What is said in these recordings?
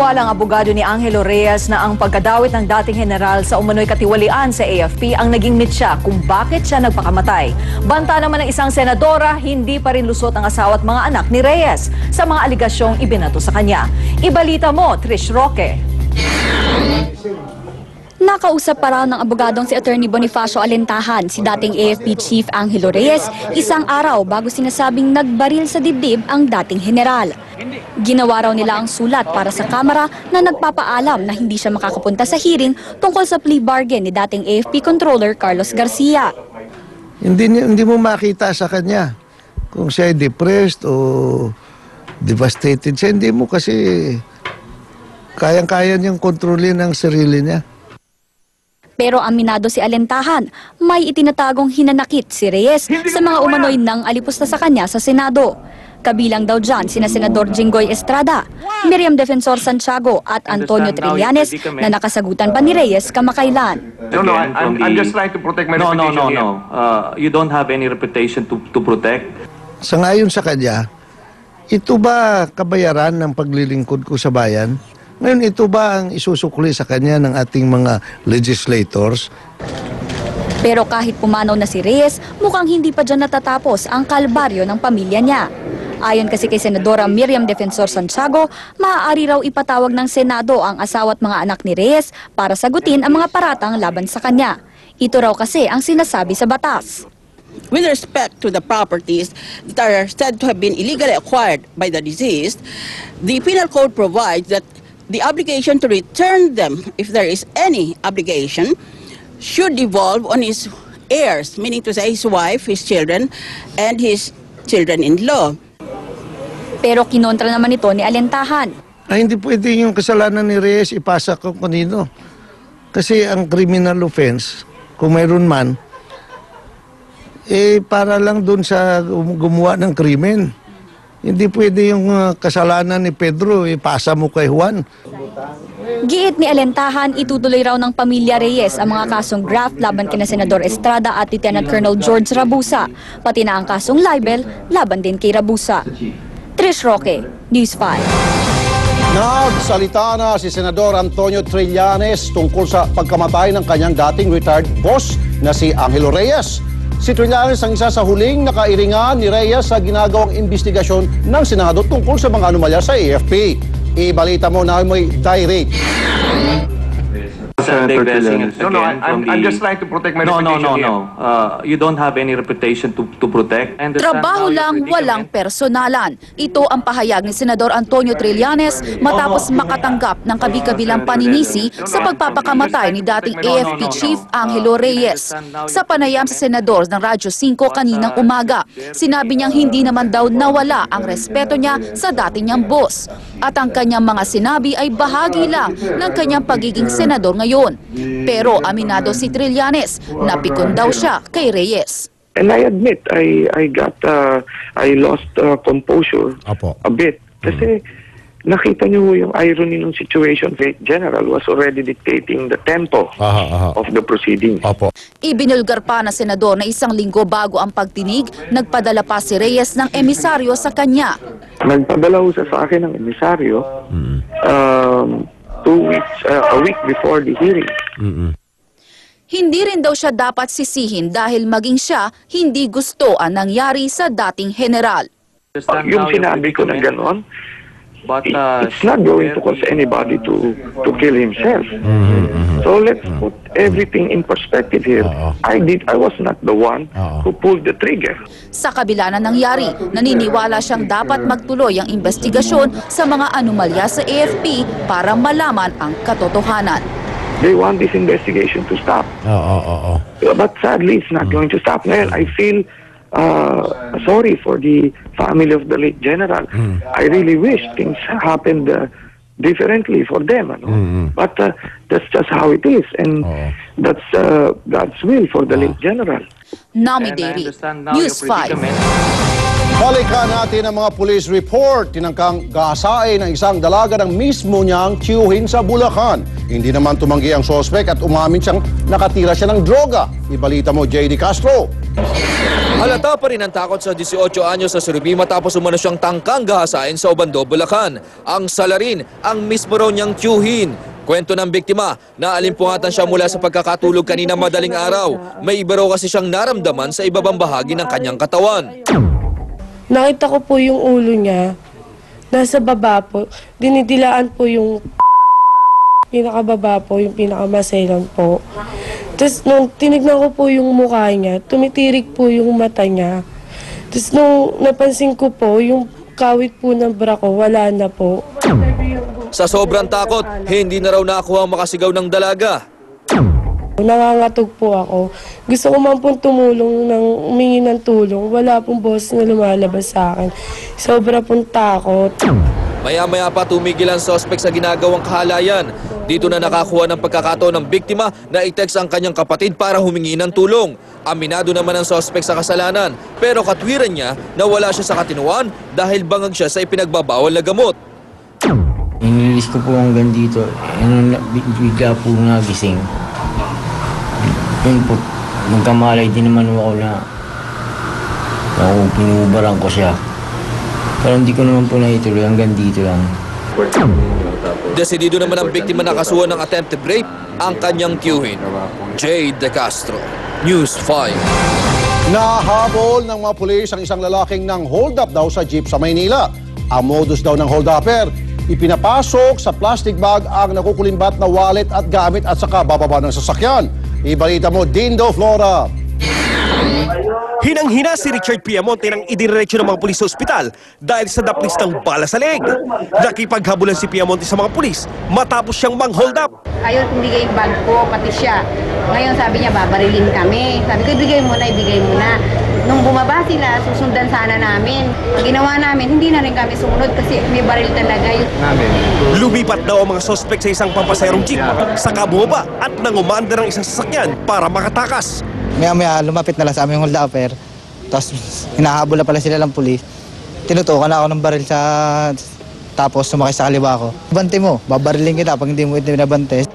Naniniwala ang abogado ni Angelo Reyes na ang pagkadawit ng dating general sa umano'y katiwalian sa AFP ang naging mitsa kung bakit siya nagpakamatay. Banta naman ng isang senadora, hindi pa rin lusot ang asawa at mga anak ni Reyes sa mga aligasyong ibinato sa kanya. Ibalita mo, Trish Roque. Nakausap pa raw ng abogadong si Attorney Bonifacio Alentajan si dating AFP Chief Angelo Reyes isang araw bago sinasabing nagbaril sa dibdib ang dating general. Ginawa raw nila ang sulat para sa Kamara na nagpapaalam na hindi siya makakapunta sa hearing tungkol sa plea bargain ni dating AFP Controller Carlos Garcia. Hindi mo makita sa kanya kung siya ay depressed o devastated siya. Hindi mo kasi kayang-kaya niyang kontrolin ang sarili niya. Pero aminado si Alentajan, may itinatagong hinanakit si Reyes sa mga umano'y nang alipusta sa kanya sa Senado. Kabilang daw dyan sina Senador Jinggoy Estrada, Miriam Defensor Santiago at Antonio Trillanes na nakasagutan pa ni Reyes kamakailan. No, I'm just trying to protect my reputation. No. You don't have any reputation to protect. Sangayon sa kanya, ito ba kabayaran ng paglilingkod ko sa bayan? Ngayon, ito ba ang isusukli sa kanya ng ating mga legislators? Pero kahit pumanaw na si Reyes, mukhang hindi pa dyan natatapos ang kalbaryo ng pamilya niya. Ayon kasi kay Senadora Miriam Defensor Santiago, maaari raw ipatawag ng Senado ang asawa at mga anak ni Reyes para sagutin ang mga paratang laban sa kanya. Ito raw kasi ang sinasabi sa batas. With respect to the properties that are said to have been illegally acquired by the deceased, the Penal Code provides that the obligation to return them, if there is any obligation, should devolve on his heirs, meaning to say his wife, his children, and his children-in-law. Pero kinontra naman ito ni Alentajan. Ay, hindi pwede yung kasalanan ni Reyes ipasa kung kanino. Kasi ang criminal offense, kung mayroon man, para lang dun sa gumawa ng krimen. Hindi pwede yung kasalanan ni Pedro, ipasa mo kay Juan. Giit ni Alentajan, itutuloy raw ng pamilya Reyes ang mga kasong graft laban kina Senador Estrada at Lieutenant Colonel George Rabusa, pati na ang kasong libel laban din kay Rabusa. Trish Roque, News 5. Nagsalita na si Senador Antonio Trillanes tungkol sa pagkamatay ng kanyang dating retired boss na si Angelo Reyes. Si Trillanes ang isa sa huling nakairingan ni Reyes sa ginagawang investigasyon ng Senado tungkol sa mga anomalya sa AFP. Ibalita mo na may direct. No, I'm just trying to protect my reputation. No. You don't have any reputation to protect. Trabaho lang, walang personalan. Ito ang pahayag ni Senador Antonio Trillanes matapos makatanggap ng kabi-kabilang paninisi sa pagpapakamatay ni dating AFP Chief Angelo Reyes. Sa panayam sa Senador ng Radyo 5 kaninang umaga, sinabi niyang hindi naman daw nawala ang respeto niya sa dating niyang boss. At ang kanyang mga sinabi ay bahagi lang ng kanyang pagiging senador ngayon. Pero aminado si Trillanes, napikon daw siya kay Reyes. And I admit, I lost composure a bit. Kasi nakita niyo yung irony ng situation. The general was already dictating the tempo of the proceedings. Ibinulgar pa na senador na isang linggo bago ang pagtinig, nagpadala pa si Reyes ng emisaryo sa kanya. Nagpadala ho sa akin ng emisaryo 2 weeks, a week before the hearing. Hindi rin daw siya dapat sisihin dahil maging siya hindi gusto ang nangyari sa dating general. Yung sinabi ko na gano'n, it's not going to cause anybody to kill himself. So let's put everything in perspective here. I was not the one who pulled the trigger. Sa kabila na nangyari, naniniwala siyang dapat magtuloy ang investigasyon sa mga anomalya sa AFP para malaman ang katotohanan. They want this investigation to stop. But sadly, it's not going to stop. Ngayon, I feel sorry for the family of the late general. I really wish things happened differently for them. But that's just how it is. And that's God's will for the late general. Nami Deri, News 5. Balikan natin ang mga police report. Tinangkang gasain ng isang dalaga ng mismo niyang tiyuhin sa Bulacan. Hindi naman tumanggi ang sospek at umamin siyang nakatira siya ng droga. Ibalita mo, JD Castro. Halata pa rin ang takot sa 18 anyos na Surubi matapos umano siyang tangkang gahasain sa Obando, Bulacan. Ang salarin, ang mismo raw niyang tiyuhin. Kwento ng biktima, naalimpungatan siya mula sa pagkakatulog kanina madaling araw. May iba raw kasi siyang naramdaman sa ibabang bahagi ng kanyang katawan. Nakita ko po yung ulo niya, nasa baba po, dinidilaan po yung pinakababa po, yung pinakamaselan po. Tapos nung tinignan ko po yung mukha niya, tumitirik po yung mata niya. Tapos nung napansin ko po, yung kawit po ng bra ko, wala na po. Sa sobrang takot, hindi na raw nakuha ang makasigaw ng dalaga. Nangangatog po ako. Gusto ko man pong humingi ng tulong. Wala pong boss na lumalabas sa akin. Sobra pong takot. Maya-maya pa tumigil ang suspect sa ginagawang kahalayan. Dito na nakakuha ng pagkakataon ng biktima na i-text ang kanyang kapatid para humingi ng tulong. Aminado naman ang suspect sa kasalanan, pero katwiran niya na wala siya sa katinuan dahil bangag siya sa ipinagbabawal na gamot. Inilis ko po hanggang dito, bigla po nagising. Yun po, nagkamalay din naman ako na pinubaran ko siya. Pero hindi ko naman po naituloy, hanggang dito lang. Desidido naman ang biktima na kasuhan ng attempted rape ang kanyang tiyuhin. Jade De Castro, News 5. Nahabol ng mga pulis ang isang lalaking ng hold-up daw sa jeep sa Maynila. Ang modus daw ng hold-upper, ipinapasok sa plastic bag ang nakukulimbat na wallet at gamit at saka bababa ng sasakyan. Ibalita mo, Dindo Flora. Hinang-hina si Richard Piamonte nang idiniretso ng mga pulis sa ospital dahil sa daplis ng bala sa leeg. Nakipaghabulan si Piamonte sa mga pulis matapos siyang mang-hold up. Ayaw ibigay yung bag ko, pati siya. Ngayon sabi niya, babarilin kami. Sabi ko, ibigay mo na. Nung bumaba sila, susundan sana namin. Ang ginawa namin, hindi na rin kami sumunod kasi may baril talaga. Lumipat daw ang mga sospek sa isang pampasayrong jeep, saka bumaba at nangumanda ng isang sasakyan para makatakas. Maya-maya lumapit na lang sa aming hold-upper. Tapos hinahabol na pala sila ng pulis. Tinutukan na ako ng baril sa... Tapos sumakay sa kaliwa ko. Bante mo, babarilin kita pag hindi mo ito binabante.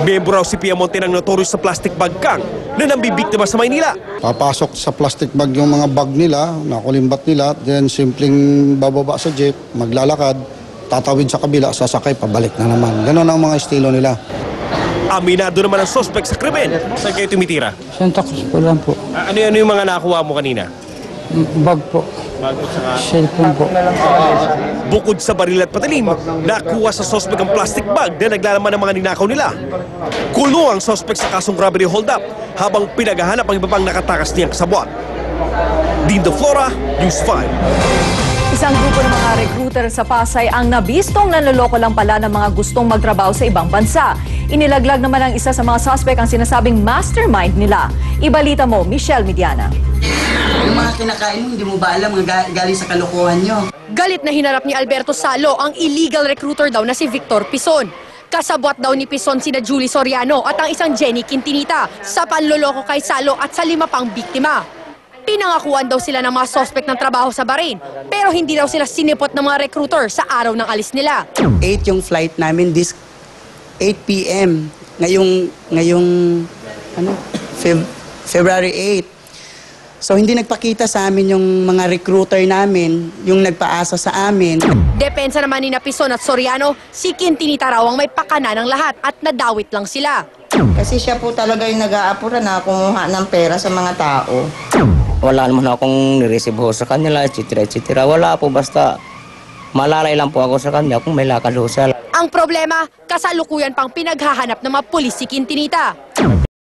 Miyembro raw si Piamonte ng notorious sa plastic bag gang na nambibiktima sa Maynila. Papasok sa plastic bag yung mga bag nila, nakulimbat nila, then simpleng bababa sa jeep, maglalakad, tatawid sa kabila, sasakay, pabalik na naman. Ganon ang mga estilo nila. Aminado naman ang suspect sa krimen. Saan kayo tumitira? Santa Cruz po lang po. Ano yung mga nakuha mo kanina? Bag po. Cellphone po. Bukod sa baril at patalim, nakuha sa suspect ang plastic bag na naglalaman ng mga ninakaw nila. Kulong ang suspect sa kasong robbery hold-up habang pinaghahanap ang iba pang nakatakas niyang kasabwat. Dindo Flora, News 5. Isang grupo ng mga recruiter sa Pasay ang nabistong nanloloko lang pala ng mga gustong magtrabaho sa ibang bansa. Inilaglag naman ang isa sa mga suspect ang sinasabing mastermind nila. Ibalita mo, Michelle Mediana. Yung mga kinakain mo, hindi mo ba alam galing sa kalokohan nyo? Galit na hinarap ni Alberto Salo ang illegal recruiter daw na si Victor Pison. Kasabwat daw ni Pison sina Julie Soriano at ang isang Jenny Quintinita sa panloloko kay Salo at sa 5 pang biktima. Pinangakuan daw sila ng mga suspect ng trabaho sa Bahrain, pero hindi daw sila sinipot ng mga recruiter sa araw ng alis nila. 8 yung flight namin, this 8 p.m. Ngayong February 8. So hindi nagpakita sa amin yung mga recruiter namin, yung nagpaasa sa amin. Depensa naman ni Pison at Soriano, si Quintinita raw ang may pakana ng lahat at nadawit lang sila. Kasi siya po talaga yung nag-aapura na kumuha ng pera sa mga tao. Wala naman akong nireceive sa kanila, etc. Wala po, basta malalay lang po ako sa kanya kung may lakad ho siya. Ang problema, kasalukuyan pang pinaghahanap ng mga pulis si Quintinita.